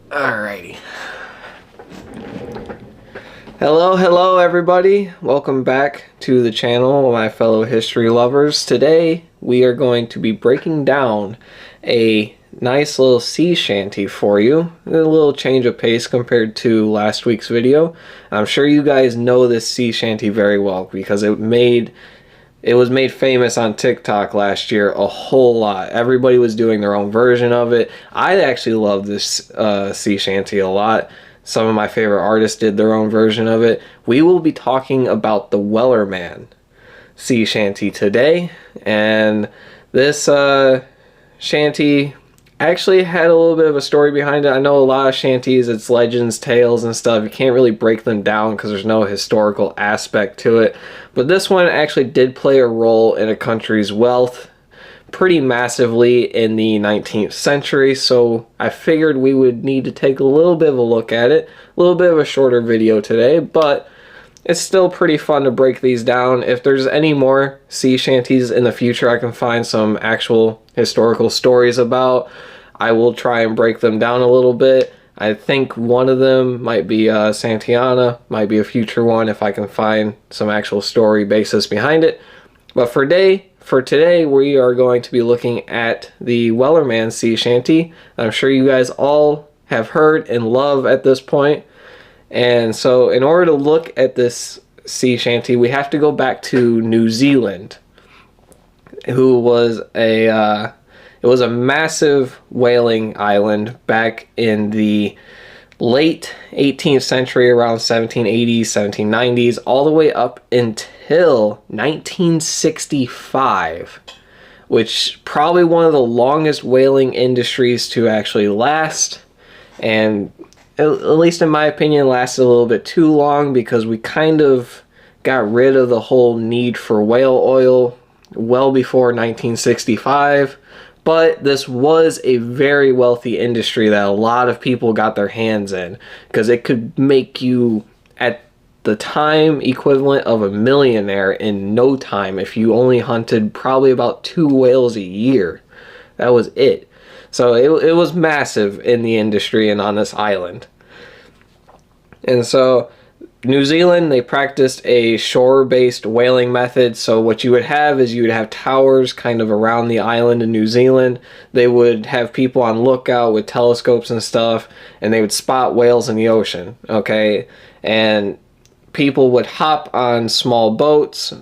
Alrighty. Hello everybody. Welcome back to the channel, my fellow history lovers. Today we are going to be breaking down a nice little sea shanty for you. A little change of pace compared to last week's video. I'm sure you guys know this sea shanty very well because it was made famous on TikTok last year a whole lot. Everybody was doing their own version of it. I actually love this sea shanty a lot. Some of my favorite artists did their own version of it. We will be talking about the Wellermen sea shanty today. And this shanty actually had a little bit of a story behind it. I know a lot of shanties, it's legends, tales, and stuff. You can't really break them down because there's no historical aspect to it. But this one actually did play a role in a country's wealth pretty massively in the 19th century. So I figured we would need to take a little bit of a look at it. A little bit of a shorter video today, but it's still pretty fun to break these down. If there's any more sea shanties in the future I can find some actual historical stories about, I will try and break them down a little bit. I think one of them might be Santana, might be a future one if I can find some actual story basis behind it. But for today, we are going to be looking at the Wellerman sea shanty. I'm sure you guys all have heard and love at this point. And so in order to look at this sea shanty, we have to go back to New Zealand, who was a it was a massive whaling island back in the late 18th century, around 1780s, 1790s, all the way up until 1965, which probably one of the longest whaling industries to actually last, and at least in my opinion lasted a little bit too long because we kind of got rid of the whole need for whale oil well before 1965. But this was a very wealthy industry that a lot of people got their hands in because it could make you, at the time, equivalent of a millionaire in no time if you only hunted probably about 2 whales a year. That was it. So it was massive in the industry and on this island. And so New Zealand, they practiced a shore-based whaling method. So what you would have is you would have towers kind of around the island in New Zealand. They would have people on lookout with telescopes and stuff, and they would spot whales in the ocean, okay? And people would hop on small boats,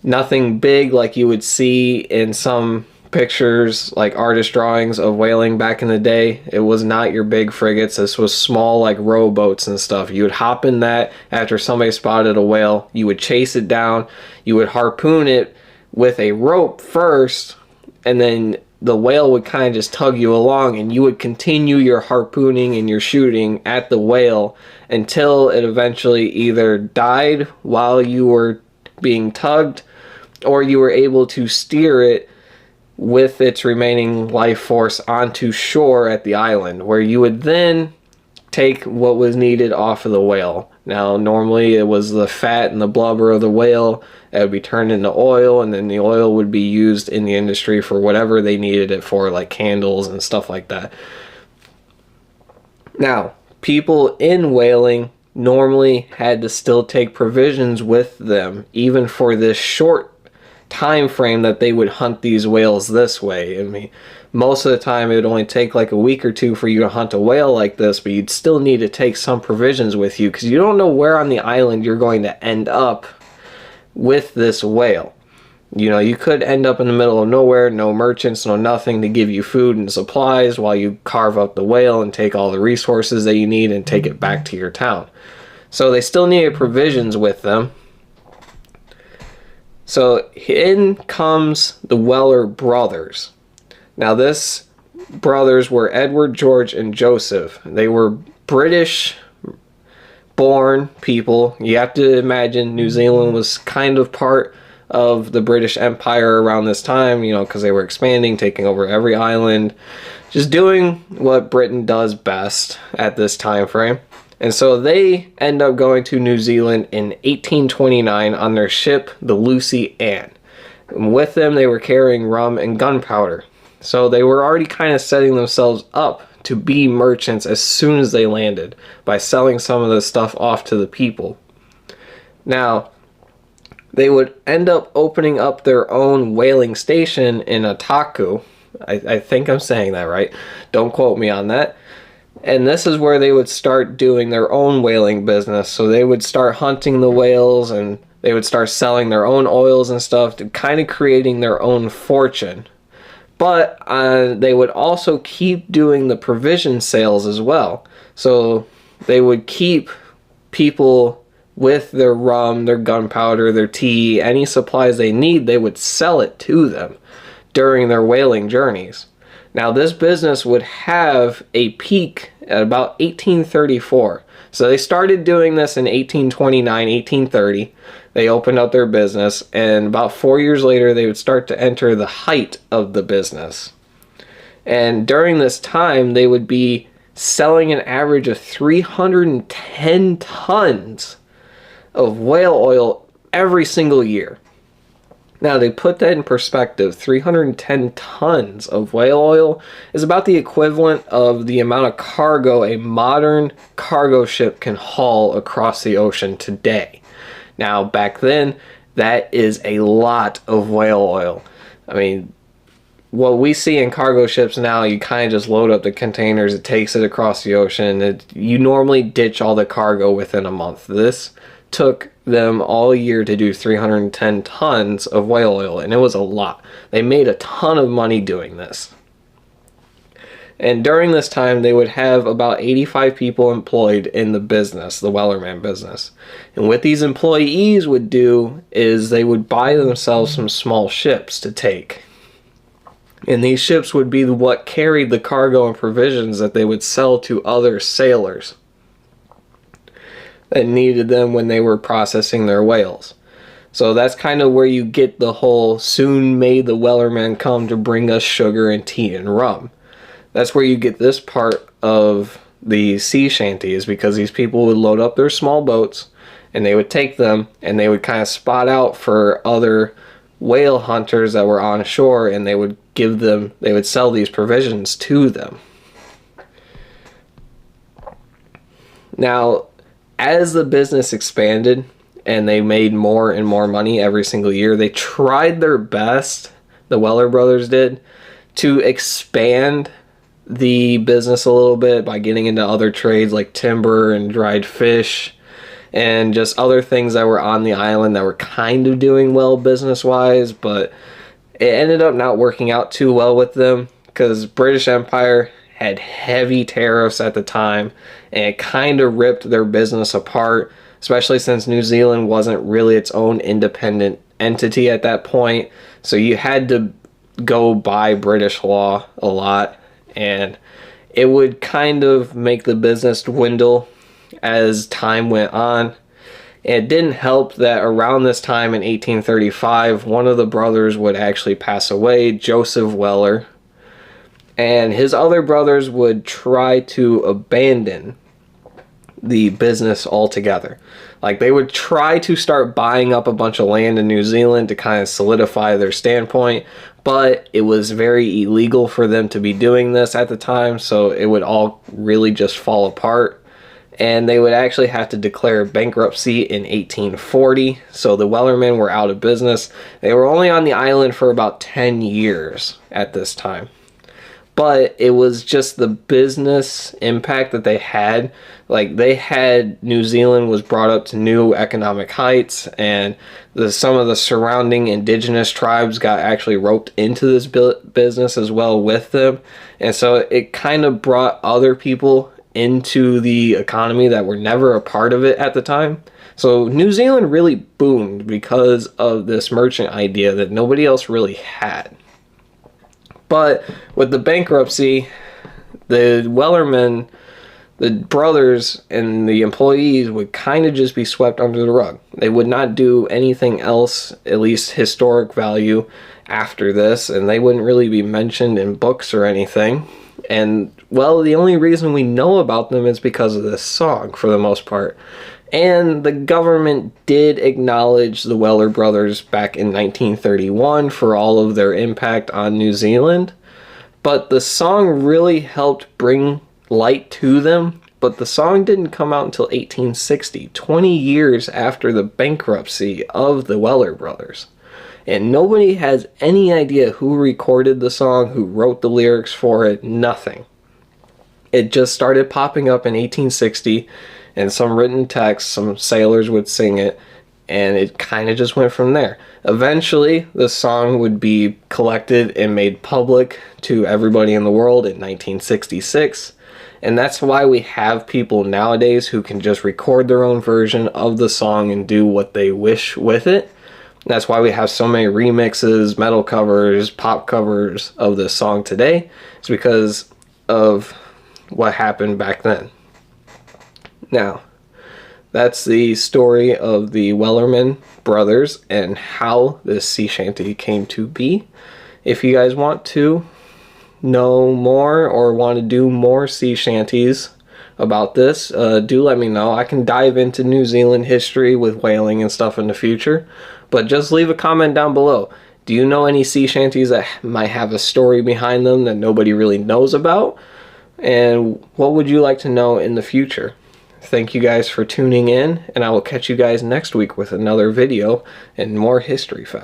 nothing big like you would see in some pictures, like artist drawings of whaling back in the day. It was not your big frigates. This was small, like rowboats and stuff. You would hop in that after somebody spotted a whale. You would chase it down. You would harpoon it with a rope first, and then the whale would kind of just tug you along, and you would continue your harpooning and your shooting at the whale until it eventually either died while you were being tugged, or you were able to steer it with its remaining life force onto shore at the island, where you would then take what was needed off of the whale. Now, normally it was the fat and the blubber of the whale that would be turned into oil, and then the oil would be used in the industry for whatever they needed it for, like candles and stuff like that. Now, people in whaling normally had to still take provisions with them, even for this short time frame that they would hunt these whales this way. I mean, most of the time it would only take like a week or two for you to hunt a whale like this, but you'd still need to take some provisions with you because you don't know where on the island you're going to end up with this whale. You know, you could end up in the middle of nowhere, no merchants, no nothing to give you food and supplies while you carve up the whale and take all the resources that you need and take it back to your town. So they still needed provisions with them. So in comes the Weller brothers. Now this brothers were Edward, George, and Joseph. They were British born people. You have to imagine New Zealand was kind of part of the British Empire around this time, you know, because they were expanding, taking over every island, just doing what Britain does best at this time frame. And so they end up going to New Zealand in 1829 on their ship, the Lucy Ann. And with them, they were carrying rum and gunpowder. So they were already kind of setting themselves up to be merchants as soon as they landed by selling some of the stuff off to the people. Now, they would end up opening up their own whaling station in Otaku. I think I'm saying that right. Don't quote me on that. And this is where they would start doing their own whaling business. So they would start hunting the whales, and they would start selling their own oils and stuff, to kind of creating their own fortune. But they would also keep doing the provision sales as well. So they would keep people with their rum, their gunpowder, their tea, any supplies they need, they would sell it to them during their whaling journeys. Now, this business would have a peak at about 1834. So they started doing this in 1829, 1830. They opened up their business, and about 4 years later, they would start to enter the height of the business. And during this time, they would be selling an average of 310 tons of whale oil every single year. Now, to put that in perspective, 310 tons of whale oil is about the equivalent of the amount of cargo a modern cargo ship can haul across the ocean today. Now, back then, that is a lot of whale oil. I mean, what we see in cargo ships now, you kind of just load up the containers, it takes it across the ocean. You normally ditch all the cargo within a month. This took them all year to do 310 tons of whale oil, and it was a lot. They made a ton of money doing this. And during this time, they would have about 85 people employed in the business, the Wellerman business. And what these employees would do is they would buy themselves some small ships to take. And these ships would be what carried the cargo and provisions that they would sell to other sailors that needed them when they were processing their whales. So that's kind of where you get the whole "soon may the Wellermen come to bring us sugar and tea and rum." That's where you get this part of the sea shanties, because these people would load up their small boats and they would take them and they would kind of spot out for other whale hunters that were on shore, and they would sell these provisions to them. Now, as the business expanded and they made more and more money every single year, they tried their best, the Weller brothers did, to expand the business a little bit by getting into other trades like timber and dried fish and just other things that were on the island that were kind of doing well business-wise, but it ended up not working out too well with them because British Empire had heavy tariffs at the time, and it kind of ripped their business apart, especially since New Zealand wasn't really its own independent entity at that point. So you had to go by British law a lot, and it would kind of make the business dwindle as time went on. It didn't help that around this time in 1835, one of the brothers would actually pass away, Joseph Weller, and his other brothers would try to abandon the business altogether. Like, they would try to start buying up a bunch of land in New Zealand to kind of solidify their standpoint, but it was very illegal for them to be doing this at the time, so it would all really just fall apart. And they would actually have to declare bankruptcy in 1840, so the Wellermen were out of business. They were only on the island for about 10 years at this time. But it was just the business impact that they had. Like, they had, New Zealand was brought up to new economic heights, and some of the surrounding indigenous tribes got actually roped into this business as well with them. And so it kind of brought other people into the economy that were never a part of it at the time. So New Zealand really boomed because of this merchant idea that nobody else really had. But with the bankruptcy, the Wellermen, the brothers and the employees would kind of just be swept under the rug. They would not do anything else, at least historic value, after this, and they wouldn't really be mentioned in books or anything. And, well, the only reason we know about them is because of this song, for the most part. And the government did acknowledge the Weller brothers back in 1931 for all of their impact on New Zealand. But the song really helped bring light to them. But the song didn't come out until 1860, 20 years after the bankruptcy of the Weller brothers. And nobody has any idea who recorded the song, who wrote the lyrics for it, nothing. It just started popping up in 1860, and some written text, some sailors would sing it, and it kind of just went from there. Eventually, the song would be collected and made public to everybody in the world in 1966, and that's why we have people nowadays who can just record their own version of the song and do what they wish with it. That's why we have so many remixes, metal covers, pop covers of this song today. It's because of what happened back then. Now, that's the story of the Wellermen brothers and how this sea shanty came to be. If you guys want to know more or want to do more sea shanties about this, do let me know. I can dive into New Zealand history with whaling and stuff in the future, but just leave a comment down below. Do you know any sea shanties that might have a story behind them that nobody really knows about? And what would you like to know in the future? Thank you guys for tuning in, and I will catch you guys next week with another video and more history facts.